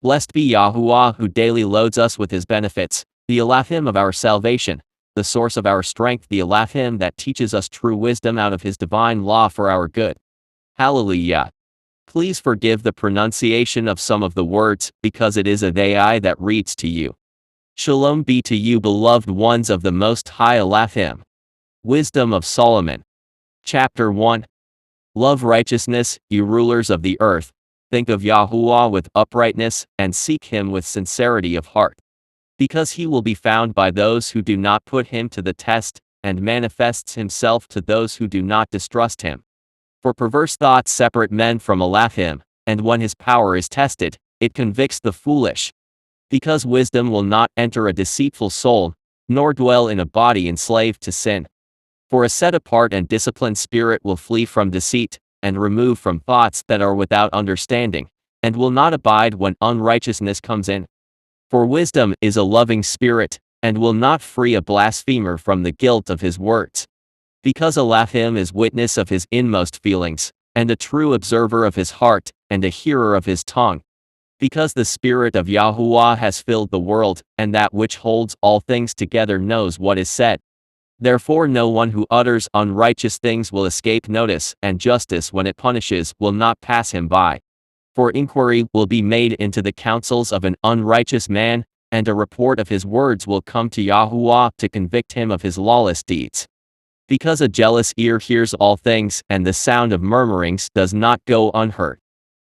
Blessed be Yahuwah who daily loads us with his benefits, the Elohim of our salvation, the source of our strength, the Elohim that teaches us true wisdom out of his divine law for our good. Hallelujah. Please forgive the pronunciation of some of the words, because it is a they that reads to you. Shalom be to you, beloved ones of the Most High Elohim. Wisdom of Solomon. Chapter 1. Love righteousness, you rulers of the earth. Think of Yahuwah with uprightness, and seek him with sincerity of heart. Because he will be found by those who do not put him to the test, and manifests himself to those who do not distrust him. For perverse thoughts separate men from Elohim, and when his power is tested, it convicts the foolish. Because wisdom will not enter a deceitful soul, nor dwell in a body enslaved to sin. For a set apart and disciplined spirit will flee from deceit, and remove from thoughts that are without understanding, and will not abide when unrighteousness comes in. For wisdom is a loving spirit, and will not free a blasphemer from the guilt of his words. Because Elohim is witness of his inmost feelings, and a true observer of his heart, and a hearer of his tongue. Because the Spirit of Yahuwah has filled the world, and that which holds all things together knows what is said. Therefore no one who utters unrighteous things will escape notice, and justice when it punishes will not pass him by. For inquiry will be made into the counsels of an unrighteous man, and a report of his words will come to Yahuwah to convict him of his lawless deeds. Because a jealous ear hears all things, and the sound of murmurings does not go unheard.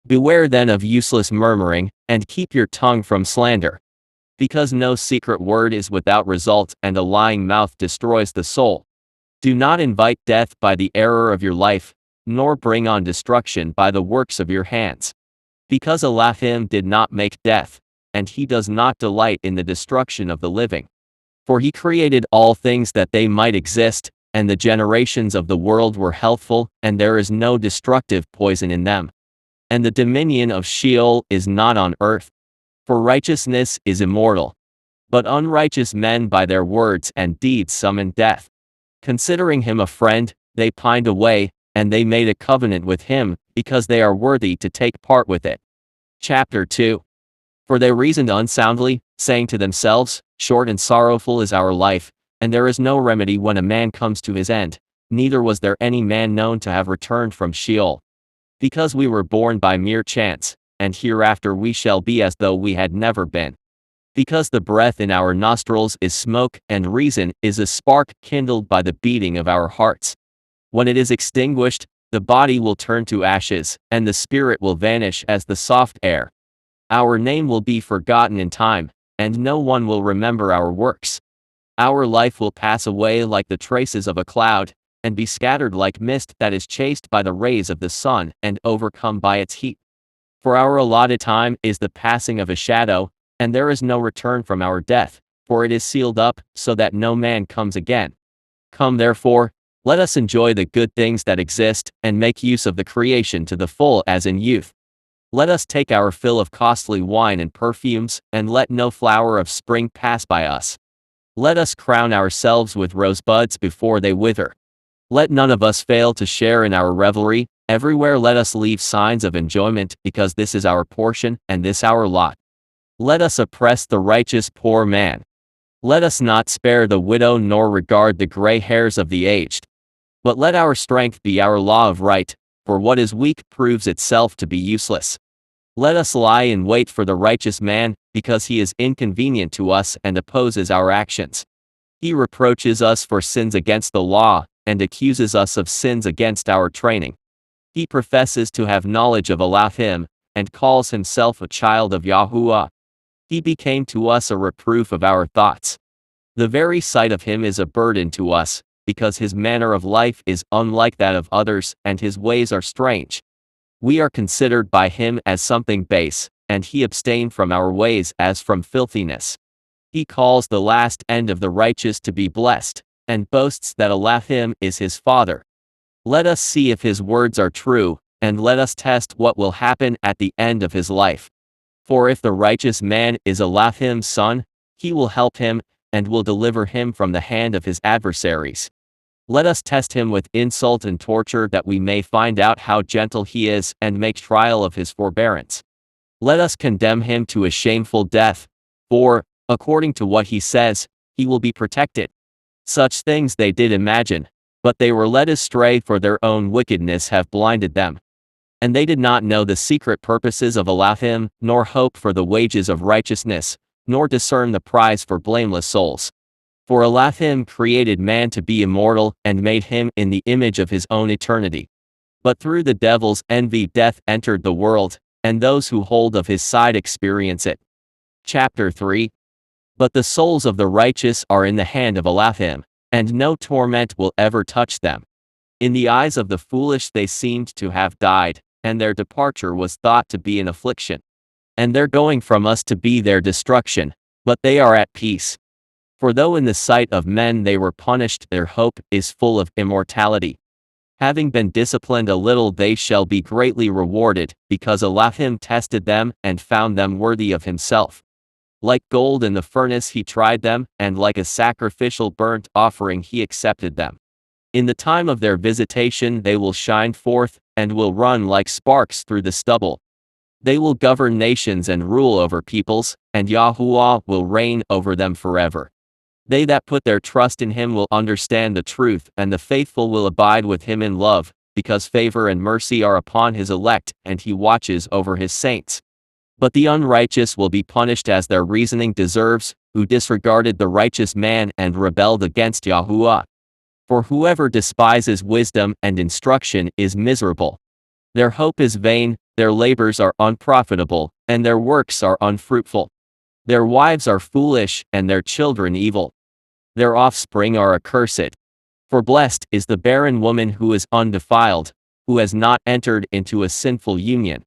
Beware then of useless murmuring, and keep your tongue from slander. Because no secret word is without result, and a lying mouth destroys the soul. Do not invite death by the error of your life, nor bring on destruction by the works of your hands. Because Elohim did not make death, and he does not delight in the destruction of the living. For he created all things that they might exist, and the generations of the world were healthful, and there is no destructive poison in them. And the dominion of Sheol is not on earth. For righteousness is immortal. But unrighteous men by their words and deeds summon death. Considering him a friend, they pined away, and they made a covenant with him, because they are worthy to take part with it. Chapter 2. For they reasoned unsoundly, saying to themselves, short and sorrowful is our life, and there is no remedy when a man comes to his end, neither was there any man known to have returned from Sheol. Because we were born by mere chance, and hereafter we shall be as though we had never been. Because the breath in our nostrils is smoke, and reason is a spark kindled by the beating of our hearts. When it is extinguished, the body will turn to ashes, and the spirit will vanish as the soft air. Our name will be forgotten in time, and no one will remember our works. Our life will pass away like the traces of a cloud, and be scattered like mist that is chased by the rays of the sun and overcome by its heat. For our allotted time is the passing of a shadow, and there is no return from our death, for it is sealed up, so that no man comes again. Come therefore, let us enjoy the good things that exist, and make use of the creation to the full as in youth. Let us take our fill of costly wine and perfumes, and let no flower of spring pass by us. Let us crown ourselves with rosebuds before they wither. Let none of us fail to share in our revelry. Everywhere let us leave signs of enjoyment, because this is our portion, and this our lot. Let us oppress the righteous poor man. Let us not spare the widow nor regard the gray hairs of the aged. But let our strength be our law of right, for what is weak proves itself to be useless. Let us lie in wait for the righteous man, because he is inconvenient to us and opposes our actions. He reproaches us for sins against the law, and accuses us of sins against our training. He professes to have knowledge of Elohim, and calls himself a child of Yahuwah. He became to us a reproof of our thoughts. The very sight of him is a burden to us, because his manner of life is unlike that of others, and his ways are strange. We are considered by him as something base, and he abstained from our ways as from filthiness. He calls the last end of the righteous to be blessed, and boasts that Elohim is his father. Let us see if his words are true, and let us test what will happen at the end of his life. For if the righteous man is Elohim's son, he will help him, and will deliver him from the hand of his adversaries. Let us test him with insult and torture that we may find out how gentle he is and make trial of his forbearance. Let us condemn him to a shameful death, for, according to what he says, he will be protected. Such things they did imagine, but they were led astray, for their own wickedness have blinded them. And they did not know the secret purposes of Elohim, nor hope for the wages of righteousness, nor discern the prize for blameless souls. For Elohim created man to be immortal, and made him in the image of his own eternity. But through the devil's envy death entered the world, and those who hold of his side experience it. Chapter 3. But the souls of the righteous are in the hand of Elohim, and no torment will ever touch them. In the eyes of the foolish they seemed to have died, and their departure was thought to be an affliction. And their going from us to be their destruction, but they are at peace. For though in the sight of men they were punished, their hope is full of immortality. Having been disciplined a little, they shall be greatly rewarded, because Elohim tested them, and found them worthy of himself. Like gold in the furnace he tried them, and like a sacrificial burnt offering he accepted them. In the time of their visitation they will shine forth, and will run like sparks through the stubble. They will govern nations and rule over peoples, and Yahuwah will reign over them forever. They that put their trust in him will understand the truth, and the faithful will abide with him in love, because favor and mercy are upon his elect, and he watches over his saints. But the unrighteous will be punished as their reasoning deserves, who disregarded the righteous man and rebelled against Yahuwah. For whoever despises wisdom and instruction is miserable. Their hope is vain, their labors are unprofitable, and their works are unfruitful. Their wives are foolish, and their children evil. Their offspring are accursed. For blessed is the barren woman who is undefiled, who has not entered into a sinful union.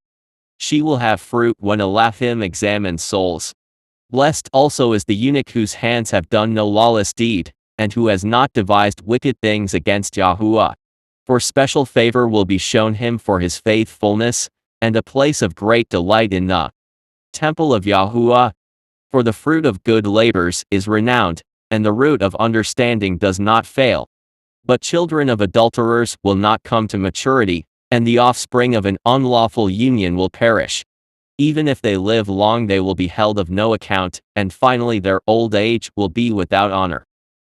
She will have fruit when Elohim examines souls. Blessed also is the eunuch whose hands have done no lawless deed, and who has not devised wicked things against Yahuwah. For special favor will be shown him for his faithfulness, and a place of great delight in the temple of Yahuwah. For the fruit of good labors is renowned, and the root of understanding does not fail. But children of adulterers will not come to maturity, and the offspring of an unlawful union will perish. Even if they live long they will be held of no account, and finally their old age will be without honor.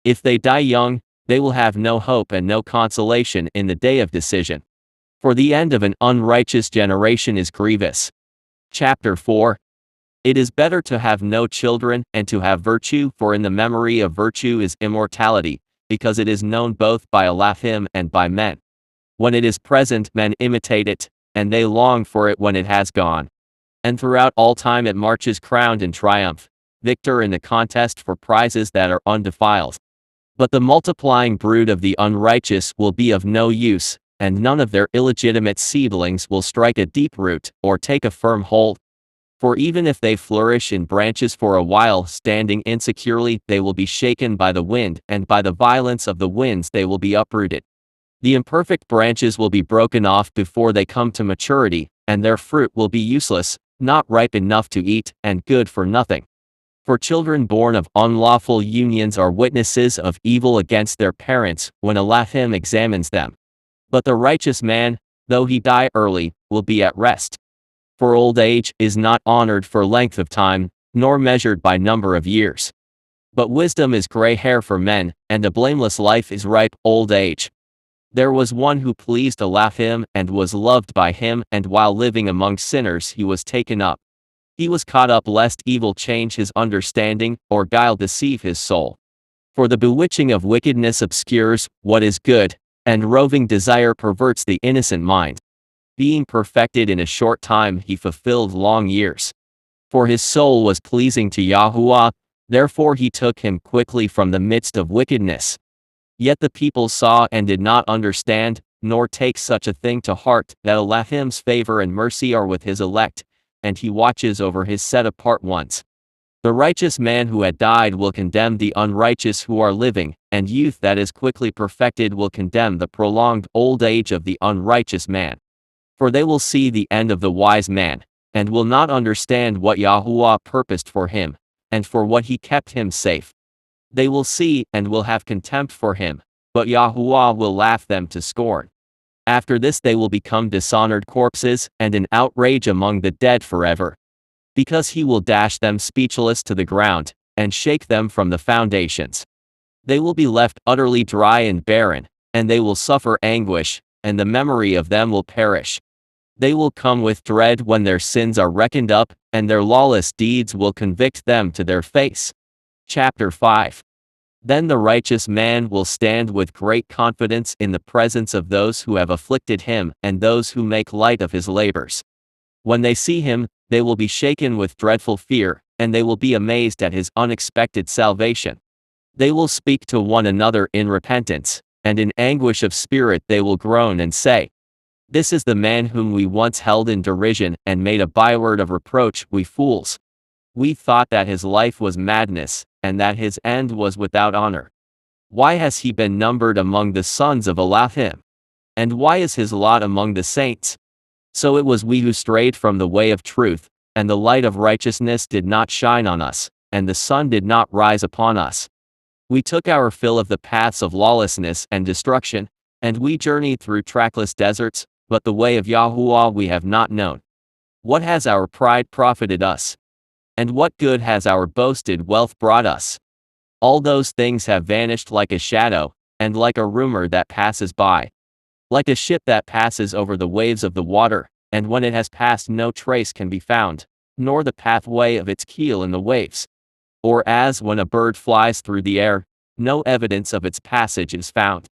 If they die young, they will have no hope and no consolation in the day of decision. For the end of an unrighteous generation is grievous. Chapter 4. It is better to have no children, and to have virtue, for in the memory of virtue is immortality, because it is known both by Elohim and by men. When it is present men imitate it, and they long for it when it has gone. And throughout all time it marches crowned in triumph, victor in the contest for prizes that are undefiled. But the multiplying brood of the unrighteous will be of no use, and none of their illegitimate seedlings will strike a deep root, or take a firm hold. For even if they flourish in branches for a while standing insecurely, they will be shaken by the wind, and by the violence of the winds they will be uprooted. The imperfect branches will be broken off before they come to maturity, and their fruit will be useless, not ripe enough to eat, and good for nothing. For children born of unlawful unions are witnesses of evil against their parents, when Elohim examines them. But the righteous man, though he die early, will be at rest. For old age is not honored for length of time, nor measured by number of years. But wisdom is gray hair for men, and a blameless life is ripe old age. There was one who pleased Elohim, and was loved by him, and while living among sinners he was taken up. He was caught up lest evil change his understanding, or guile deceive his soul. For the bewitching of wickedness obscures what is good, and roving desire perverts the innocent mind. Being perfected in a short time he fulfilled long years. For his soul was pleasing to Yahuwah, therefore he took him quickly from the midst of wickedness. Yet the people saw and did not understand, nor take such a thing to heart, that Elohim's favor and mercy are with his elect, and he watches over his set-apart ones. The righteous man who had died will condemn the unrighteous who are living, and youth that is quickly perfected will condemn the prolonged old age of the unrighteous man. For they will see the end of the wise man, and will not understand what Yahuwah purposed for him, and for what he kept him safe. They will see, and will have contempt for him, but Yahuwah will laugh them to scorn. After this they will become dishonored corpses, and an outrage among the dead forever. Because he will dash them speechless to the ground, and shake them from the foundations. They will be left utterly dry and barren, and they will suffer anguish, and the memory of them will perish. They will come with dread when their sins are reckoned up, and their lawless deeds will convict them to their face. Chapter 5. Then the righteous man will stand with great confidence in the presence of those who have afflicted him, and those who make light of his labors. When they see him, they will be shaken with dreadful fear, and they will be amazed at his unexpected salvation. They will speak to one another in repentance, and in anguish of spirit they will groan and say, "This is the man whom we once held in derision, and made a byword of reproach, we fools. We thought that his life was madness, and that his end was without honor. Why has he been numbered among the sons of Elohim? And why is his lot among the saints?" So it was we who strayed from the way of truth, and the light of righteousness did not shine on us, and the sun did not rise upon us. We took our fill of the paths of lawlessness and destruction, and we journeyed through trackless deserts, but the way of Yahuwah we have not known. What has our pride profited us? And what good has our boasted wealth brought us? All those things have vanished like a shadow, and like a rumor that passes by. Like a ship that passes over the waves of the water, and when it has passed no trace can be found, nor the pathway of its keel in the waves. Or as when a bird flies through the air, no evidence of its passage is found.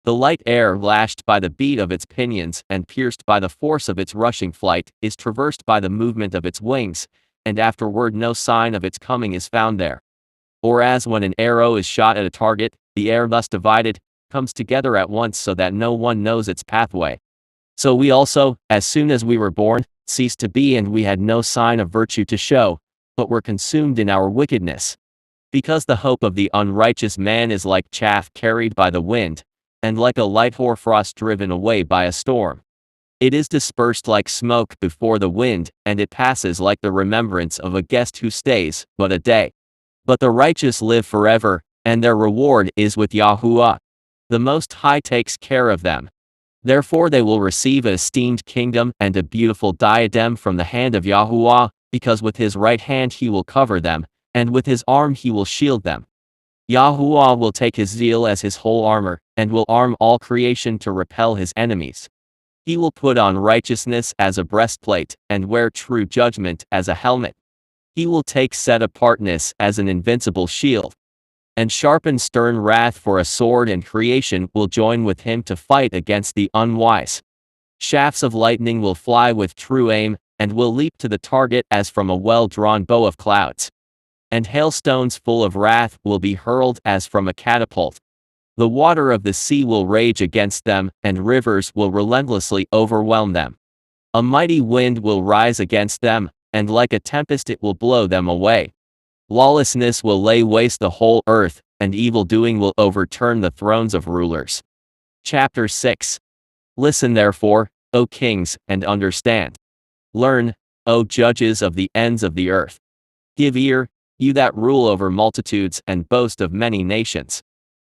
The light air lashed by the beat of its pinions and pierced by the force of its rushing flight is traversed by the movement of its wings, and afterward no sign of its coming is found there. Or as when an arrow is shot at a target, the air thus divided, comes together at once so that no one knows its pathway. So we also, as soon as we were born, ceased to be, and we had no sign of virtue to show, but were consumed in our wickedness. Because the hope of the unrighteous man is like chaff carried by the wind, and like a light hoarfrost driven away by a storm. It is dispersed like smoke before the wind, and it passes like the remembrance of a guest who stays but a day. But the righteous live forever, and their reward is with Yahuwah. The Most High takes care of them. Therefore they will receive an esteemed kingdom and a beautiful diadem from the hand of Yahuwah, because with his right hand he will cover them, and with his arm he will shield them. Yahuwah will take his zeal as his whole armor, and will arm all creation to repel his enemies. He will put on righteousness as a breastplate, and wear true judgment as a helmet. He will take set-apartness as an invincible shield, and sharpen stern wrath for a sword, and creation will join with him to fight against the unwise. Shafts of lightning will fly with true aim, and will leap to the target as from a well-drawn bow of clouds. And hailstones full of wrath will be hurled as from a catapult. The water of the sea will rage against them, and rivers will relentlessly overwhelm them. A mighty wind will rise against them, and like a tempest it will blow them away. Lawlessness will lay waste the whole earth, and evil-doing will overturn the thrones of rulers. Chapter 6. Listen therefore, O kings, and understand. Learn, O judges of the ends of the earth. Give ear, you that rule over multitudes and boast of many nations.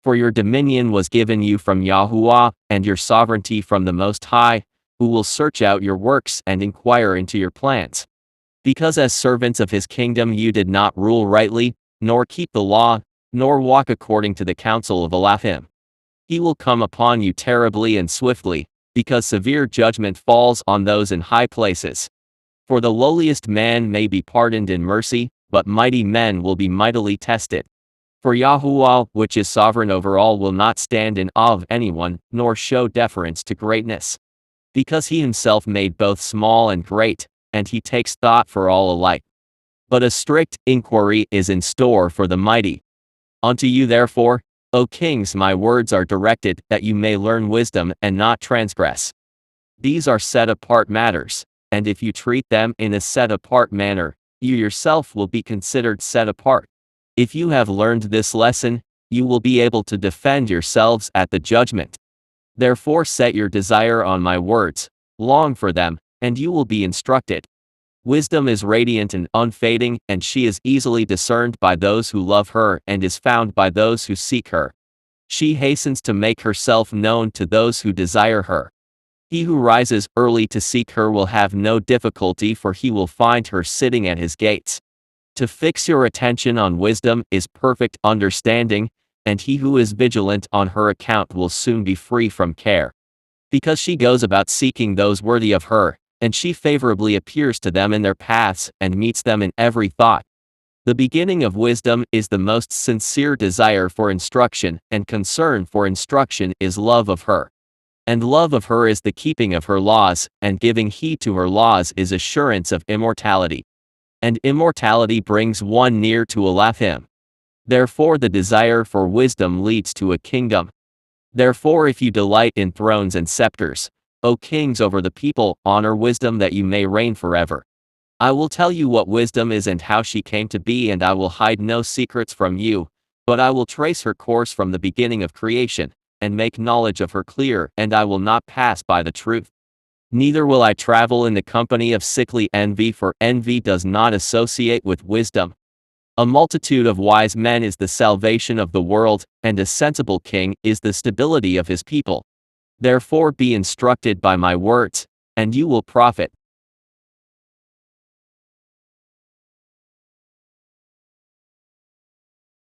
For your dominion was given you from Yahuwah, and your sovereignty from the Most High, who will search out your works and inquire into your plans. Because as servants of his kingdom you did not rule rightly, nor keep the law, nor walk according to the counsel of Elohim. He will come upon you terribly and swiftly, because severe judgment falls on those in high places. For the lowliest man may be pardoned in mercy, but mighty men will be mightily tested. For Yahuwah, which is sovereign over all, will not stand in awe of anyone, nor show deference to greatness. Because he himself made both small and great, and he takes thought for all alike. But a strict inquiry is in store for the mighty. Unto you therefore, O kings, my words are directed that you may learn wisdom and not transgress. These are set-apart matters, and if you treat them in a set-apart manner, you yourself will be considered set apart. If you have learned this lesson, you will be able to defend yourselves at the judgment. Therefore set your desire on my words, long for them, and you will be instructed. Wisdom is radiant and unfading, and she is easily discerned by those who love her and is found by those who seek her. She hastens to make herself known to those who desire her. He who rises early to seek her will have no difficulty, for he will find her sitting at his gates. To fix your attention on wisdom is perfect understanding, and he who is vigilant on her account will soon be free from care. Because she goes about seeking those worthy of her, and she favorably appears to them in their paths and meets them in every thought. The beginning of wisdom is the most sincere desire for instruction, and concern for instruction is love of her. And love of her is the keeping of her laws, and giving heed to her laws is assurance of immortality. And immortality brings one near to Elohim. Therefore the desire for wisdom leads to a kingdom. Therefore if you delight in thrones and scepters, O kings over the people, honor wisdom that you may reign forever. I will tell you what wisdom is and how she came to be, and I will hide no secrets from you, but I will trace her course from the beginning of creation, and make knowledge of her clear, and I will not pass by the truth. Neither will I travel in the company of sickly envy, for envy does not associate with wisdom. A multitude of wise men is the salvation of the world, and a sensible king is the stability of his people. Therefore be instructed by my words, and you will profit.